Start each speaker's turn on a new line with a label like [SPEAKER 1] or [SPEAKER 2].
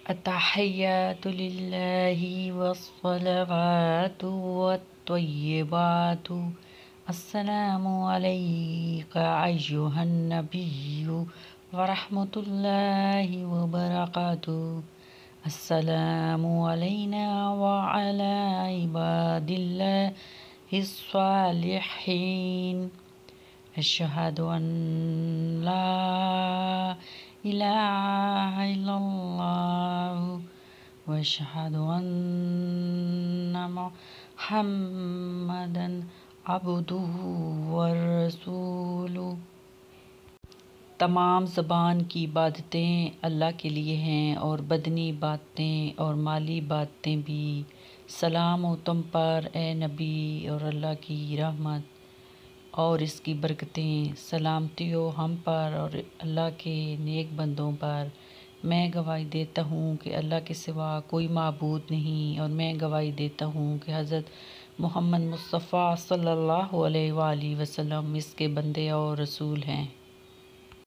[SPEAKER 1] التحيات لله والصلوات والطيبات السلام عليك أيها النبي ورحمة الله وبركاته. السلام علينا وعلى عباد الله الصالحين. أشهد أن لا إله إلا الله وأشهد أن محمدا عبده ورسوله۔ تمام زبان کی عبادتیں اللہ کے لیے ہیں اور بدنی باتیں اور مالی باتیں بھی۔ سلام ہو تم پر اے نبی اور اللہ کی رحمت اور اس کی برکتیں، سلامتی ہو ہم پر اور اللہ کے نیک بندوں پر۔ میں گواہی دیتا ہوں کہ اللہ کے سوا کوئی معبود نہیں، اور میں گواہی دیتا ہوں کہ حضرت محمد مصطفیٰ صلی اللہ علیہ وآلہ وسلم اس کے بندے اور رسول ہیں۔